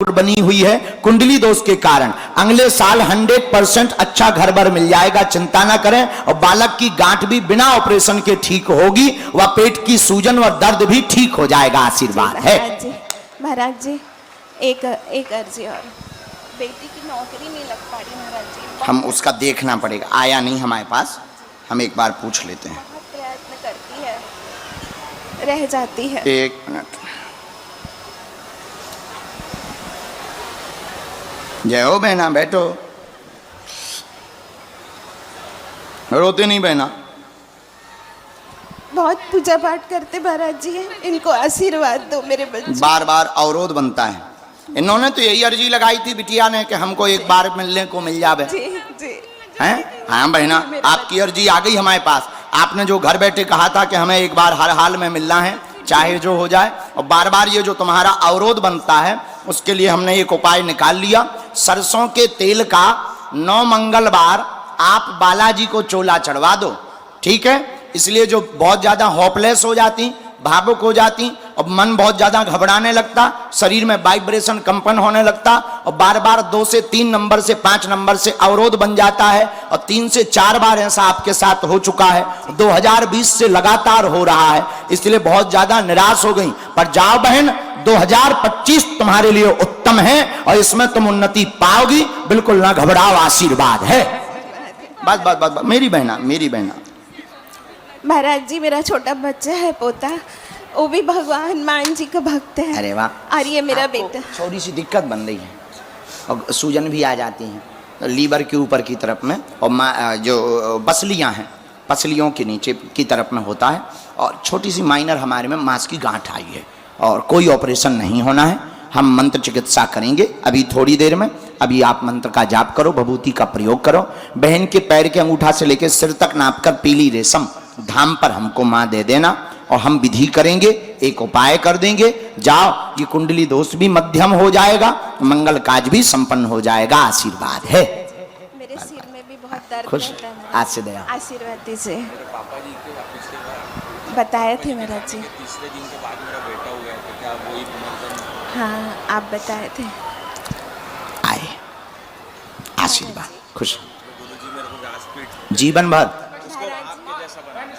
बनी हुई है कुंडली दोष के कारण। अगले साल 100% अच्छा घर बार मिल जाएगा, चिंता ना करें। और बालक की गांठ भी बिना ऑपरेशन के ठीक होगी, व पेट की सूजन व दर्द भी ठीक हो जाएगा। आशीर्वाद है। महाराज जी एक अर्जी और, बेटी की नौकरी नहीं लग पा रही महाराज जी। हम उसका देखना पड़ेगा, आया नहीं हमारे पास, हम एक बार पूछ लेते हैं। बहुत प्रयत्न करती है, रह जाती है। एक मिनट। जय हो बहना, बैठो। रोते नहीं बहना। बहुत पूजा पाठ करते महाराज जी, इनको आशीर्वाद दो मेरे बच्चे। बार बार अवरोध बनता है। इन्होंने तो यही अर्जी लगाई थी बिटिया ने कि हमको एक बार मिलने को मिल जावे। जी जी हैं? हाँ बहना, आपकी अर्जी आ गई हमारे पास। आपने जो घर बैठे कहा था कि हमें एक बार हर हाल में मिलना है, चाहे जो हो जाए, और बार बार ये जो तुम्हारा अवरोध बनता है, उसके लिए हमने एक उपाय निकाल लिया। सरसों के तेल का 9 मंगलवार आप बालाजी को चोला चढ़वा दो, ठीक है? इसलिए जो बहुत ज्यादा होपलेस हो जाती, भावुक हो जाती, और मन बहुत ज्यादा घबराने लगता, शरीर में वाइब्रेशन कंपन होने लगता, और बार बार 2 से 3 नंबर से 5 नंबर से अवरोध बन जाता है, और 3 से 4 बार ऐसा आपके साथ हो चुका है। 2020 से लगातार हो रहा है, इसलिए बहुत ज्यादा निराश हो गई। पर जाओ बहन, 2025 तुम्हारे लिए उत्तम है और इसमें तुम उन्नति पाओगी। बिल्कुल ना घबराओ, आशीर्वाद है। बस बस बस, मेरी बहना, मेरी बहना। महाराज जी मेरा छोटा बच्चा है, पोता, वो भी भगवान हनुमान जी का भक्त है। अरे वाह। और ये मेरा बेटा। थोड़ी सी दिक्कत बन रही है और सूजन भी आ जाती है लीवर के ऊपर की तरफ में, और जो बसलियां हैं, पसलियों के नीचे की तरफ में होता है, और छोटी सी माइनर हमारे में मांस की गांठ आई है, और कोई ऑपरेशन नहीं होना है। हम मंत्र चिकित्सा करेंगे अभी थोड़ी देर में। अभी आप मंत्र का जाप करो, भभूति का प्रयोग करो। बहन के पैर के अंगूठा से लेकर सिर तक नापकर पीली रेशम धाम पर हमको माँ दे देना, और हम विधि करेंगे, एक उपाय कर देंगे। जाओ, ये कुंडली दोष भी मध्यम हो जाएगा, मंगल काज भी संपन्न हो जाएगा। आशीर्वाद है। मेरे सिर में भी बहुत दर्द खुश, रहता है। आज से दया। आशीर्वाद दीजिए। बताए थे महाराज जी। तीसरे दिन के बाद मेरा बेटा हो गया, तो क्या वही पुनर्जन्म? हाँ आप बताए थे। आए, आशीर्वाद, खुश गुरुजी मेरे को व्यासपीठ जीवन भर।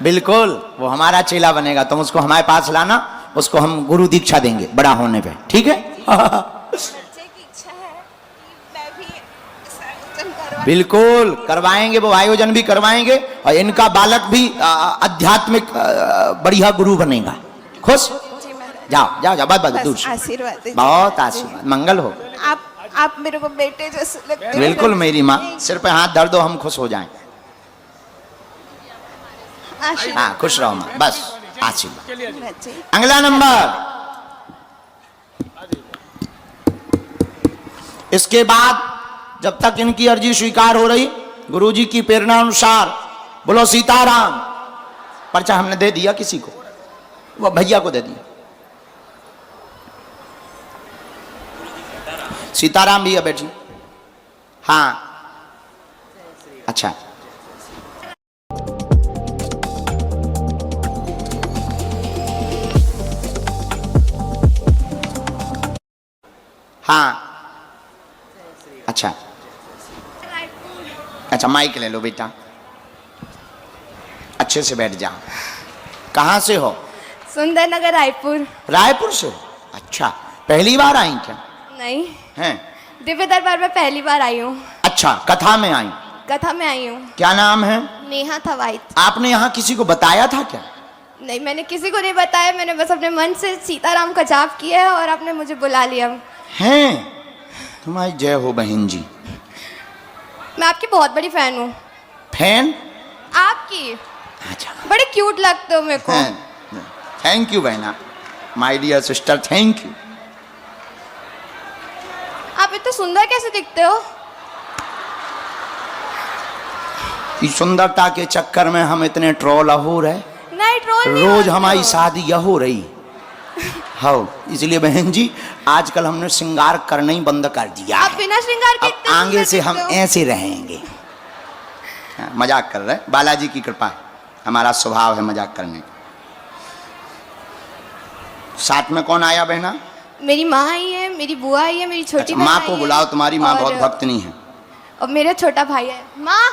बिल्कुल, वो हमारा चेला बनेगा। तुम उसको हमारे पास लाना, उसको हम गुरु दीक्षा देंगे बड़ा होने पे, ठीक है? बच्चे की इच्छा है कि मैं भी आयोजन करवा। बिल्कुल करवाएंगे, वो आयोजन भी करवाएंगे, और इनका बालक भी आध्यात्मिक बढ़िया गुरु बनेगा। खुश? जाओ जाओ जाओ, बहुत दूर से। आशीर्वाद दीजिए। बहुत आशीर्वाद, मंगल हो। आप मेरे को बेटे जैसे लगते हैं। बिल्कुल मेरी माँ, सिर पे हाथ धर दो, हम खुश हो जाएं। हाँ, खुश रहो माँ, बस आशीर्वाद। अगला नंबर, इसके बाद जब तक इनकी अर्जी स्वीकार हो रही, गुरुजी की प्रेरणा अनुसार बोलो सीताराम। पर्चा हमने दे दिया किसी को, वो भैया को दे दिया। सीताराम भैया बैठी। हाँ अच्छा, हाँ अच्छा अच्छा, माइक ले लो बेटा, अच्छे से बैठ जाओ। कहाँ से हो? सुंदर नगर, रायपुर। रायपुर से? अच्छा, पहली बार आई क्या? नहीं, हैं? दिव्य दरबार में पहली बार आई हूँ। अच्छा, कथा में आई? कथा में आई हूँ। क्या नाम है? नेहा थवाइत। आपने यहाँ किसी को बताया था क्या? नहीं, मैंने किसी को नहीं बताया, मैंने बस अपने मन से सीताराम का जाप किया है और आपने मुझे बुला लिया। हैं? तुम्हारी जय हो बहन जी। मैं आपकी बहुत बड़ी फैन हूँ। फैन? आपकी। अच्छा, बड़े क्यूट लगते हो मेरे को। थैंक यू बहना, my dear sister, thank you. आप इतने सुंदर कैसे दिखते हो? इस सुंदरता के चक्कर में हम इतने ट्रोल हो रहे। नहीं, ट्रोल नहीं रोज होते हमारी हो। शादी यह हो रही। हाँ, इसलिए बहन जी आजकल हमने श्रृंगार करना ही बंद कर दिया आप है। बिना श्रृंगार के अब इतने आगे सुंदर से हम दिखते हो। ऐसे रहेंगे। हाँ, मजाक कर रहे हैं, बालाजी की कृपा है, हमारा स्वभाव है मजाक करने का। साथ में कौन आया बहना? मेरी माँ आई है, मेरी बुआ आई है, मेरी छोटी अच्छा, बहन माँ आई को है, बुलाओ, तुम्हारी माँ और- बहुत भक्तनी है। और मेरा छोटा भाई है। माँ,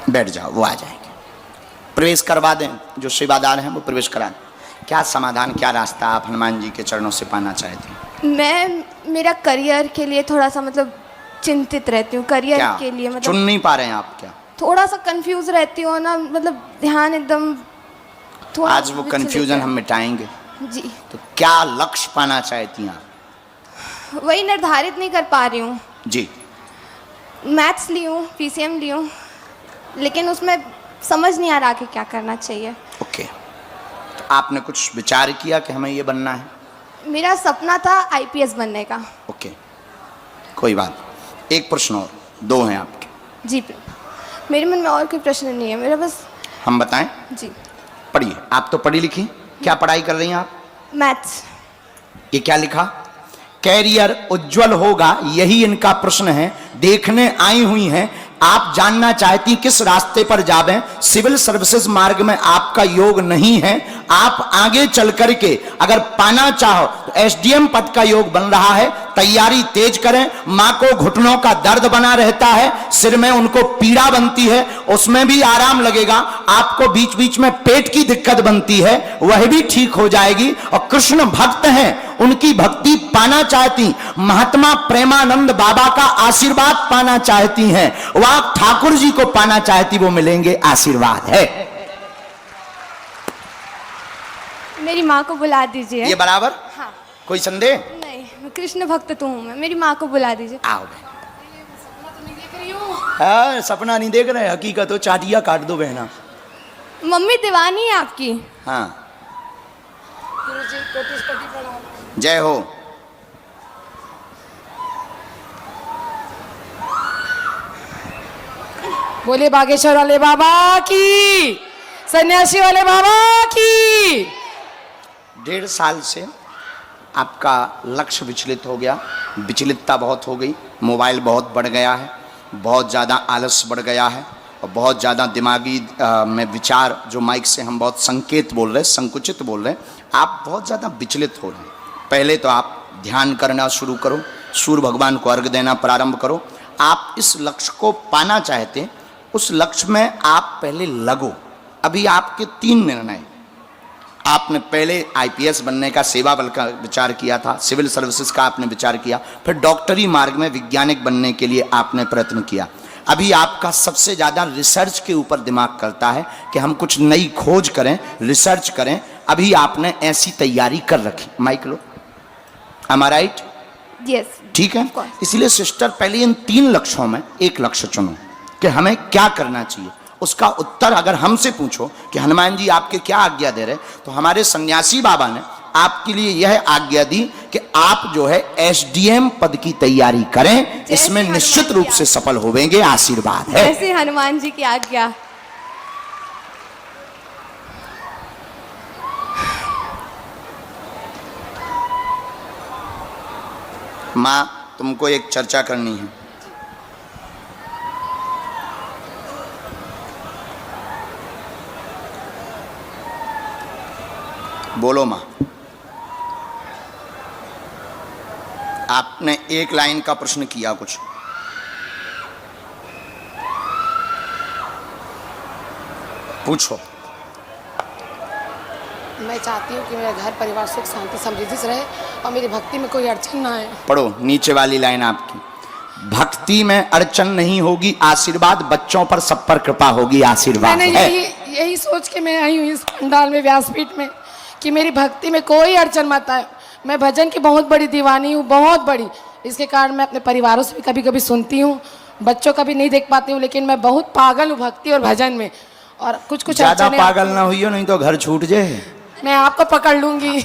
बैठ जाओ, वो आ जाएंगे। प्रवेश करवा दें, जो सेवादार हैं वो प्रवेश करा दें। क्या समाधान, क्या रास्ता आप हनुमान जी के चरणों से पाना चाहती हैं? मैं मेरा करियर के लिए थोड़ा सा मतलब चिंतित रहती हूँ। करियर क्या के लिए चुन मतलब नहीं पा रहे हैं आप? क्या थोड़ा सा कंफ्यूज रहती हूँ ना, मतलब ध्यान एकदम थोड़ा आज वो विचलित कंफ्यूजन है। हम मिटाएंगे। जी, तो क्या लक्ष्य पाना चाहती हैं आप? वही निर्धारित नहीं कर पा रही हूँ। जी, मैथ्स ली हूँ, पीसीएम ली हूँ, लेकिन उसमें समझ नहीं आ रहा कि क्या करना चाहिए। ओके। तो आपने कुछ विचार किया कि हमें ये बनना है? मेरा सपना था आईपीएस बनने का। ओके, कोई बात नहीं। एक प्रश्न और, दो हैं आपके। जी, मेरे मन में और कोई प्रश्न नहीं है, मेरा बस। हम बताएं? जी, पढ़िए, आप तो पढ़ी लिखी, क्या पढ़ाई कर रही हैं आप? मैथ्स। ये क्या लिखा? कैरियर उज्जवल होगा, यही इनका प्रश्न है। देखने आई हुई हैं, आप जानना चाहती किस रास्ते पर जावें। सिविल सर्विसेज मार्ग में आपका योग नहीं है। आप आगे चल करके अगर पाना चाहो तो एसडीएम पद का योग बन रहा है। तैयारी तेज करें। माँ को घुटनों का दर्द बना रहता है, सिर में उनको पीड़ा बनती है, उसमें भी आराम लगेगा। आपको बीच बीच में पेट की दिक्कत बनती है, वह भी ठीक हो जाएगी। और कृष्ण भक्त हैं, उनकी भक्ति पाना चाहती, महात्मा प्रेमानंद बाबा का आशीर्वाद पाना चाहती हैं, वह ठाकुर जी को पाना चाहती, वो मिलेंगे, आशीर्वाद है। मेरी माँ को बुला दीजिए। ये बराबर? हाँ। कोई संदेह? नहीं, मैं कृष्ण भक्त तो हूँ मैं। मेरी माँ को बुला दीजिए। आओ। हाँ, सपना नहीं देख रहे, हकीकत हो। चाटिया काट दो बहना। मम्मी दीवानी है आपकी। हाँ, जय हो। बोले बागेश्वर वाले बाबा की, सन्यासी वाले बाबा की। 1.5 साल से आपका लक्ष्य विचलित हो गया, विचलितता बहुत हो गई, मोबाइल बहुत बढ़ गया है, बहुत ज़्यादा आलस बढ़ गया है, और बहुत ज़्यादा दिमागी में विचार, जो माइक से हम बहुत संकेत बोल रहे हैं, संकुचित बोल रहे हैं, आप बहुत ज़्यादा विचलित हो रहे हैं। पहले तो आप ध्यान करना शुरू करो, सूर्य भगवान को अर्घ देना प्रारंभ करो। आप इस लक्ष्य को पाना चाहते हैं, उस लक्ष्य में आप पहले लगो। अभी आपके 3 निर्णय। आपने पहले आईपीएस बनने का, सेवा बल का विचार किया था, सिविल सर्विसेज का आपने विचार किया, फिर डॉक्टरी मार्ग में वैज्ञानिक बनने के लिए आपने प्रयत्न किया। अभी आपका सबसे ज़्यादा रिसर्च के ऊपर दिमाग करता है कि हम कुछ नई खोज करें, रिसर्च करें। अभी आपने ऐसी तैयारी कर रखी। माइक लो। Am I right? यस। ठीक है। इसलिए सिस्टर, पहले इन 3 लक्ष्यों में एक लक्ष्य चुनो कि हमें क्या करना चाहिए। उसका उत्तर अगर हमसे पूछो कि हनुमान जी आपके क्या आज्ञा दे रहे, तो हमारे सन्यासी बाबा ने आपके लिए यह आज्ञा दी कि आप जो है एसडीएम पद की तैयारी करें, इसमें निश्चित रूप से सफल होवेंगे, आशीर्वाद है। जैसे हनुमान जी की आज्ञा। माँ, तुमको एक चर्चा करनी है। बोलो माँ। आपने एक लाइन का प्रश्न किया कुछ। पूछो। मैं चाहती हूँ कि मेरा घर परिवार सुख शांति समृद्धि से रहे और मेरी भक्ति में कोई अड़चन ना आए। पढ़ो नीचे वाली लाइन आपकी। भक्ति में अड़चन नहीं होगी, आशीर्वाद बच्चों पर, सब पर कृपा होगी, आशीर्वाद मैंने है। यही सोच के मैं आई हूँ इस पंडाल में, व्यासपीठ में, कि मेरी भक्ति में कोई अड़चन मत आए। मैं भजन की बहुत बड़ी दीवानी हूँ, बहुत बड़ी। इसके कारण मैं अपने परिवारों से भी कभी कभी सुनती हूँ, बच्चों का भी नहीं देख पाती हूँ, लेकिन मैं बहुत पागल हूँ भक्ति और भजन में। और कुछ ज्यादा पागल ना हुई हो, नहीं तो घर छूट जाए। मैं आपको पकड़ लूंगी।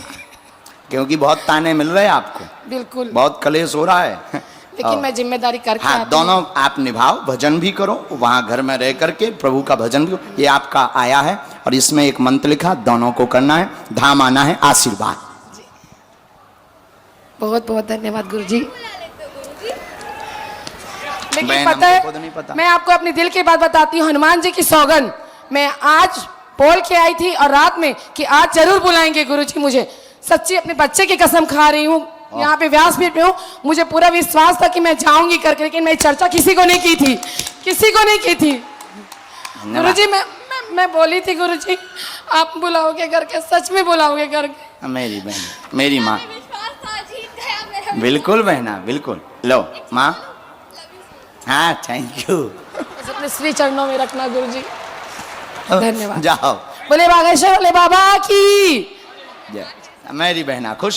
क्योंकि बहुत ताने मिल रहे हैं आपको, बिल्कुल, बहुत कलेश हो रहा है। लेकिन मैं जिम्मेदारी करके हाँ, आती हूँ। दोनों आप निभाओ, भजन भी करो, वहाँ घर में रह करके प्रभु का भजन भी। ये आपका आया है और इसमें एक मंत्र लिखा, दोनों को करना है, धाम आना है, आशीर्वाद। बहुत बहुत धन्यवाद गुरुजी। लेकिन बहन, पता हमको खुद नहीं है, पता। मैं आपको अपने दिल की बात बताती हूँ। हनुमान जी की सौगंध, मैं आज बोल के आई थी और रात में कि आज जरूर बुलाएंगे गुरुजी मुझे। सच्ची अपने बच्चे की कसम खा रही हूँ, यहाँ पे व्यासपीठ में हूँ, मुझे पूरा विश्वास था कि मैं जाऊंगी करके, लेकिन मैं चर्चा किसी को नहीं की थी, किसी को नहीं की थी। गुरुजी मैं बोली थी गुरुजी आप बुलाओगे करके, सच में बुलाओगे करके। मेरी बहन, मेरी माँ, विश्वास था, जीत गया मेरा। बिल्कुल बहना, बिल्कुल। लो माँ, हाँ थैंक यू। बस अपने श्री चरणों में रखना गुरुजी। धन्यवाद। जाओ। बोले बागेश्वर बोले बाबा की। जय। मेरी बहना खुश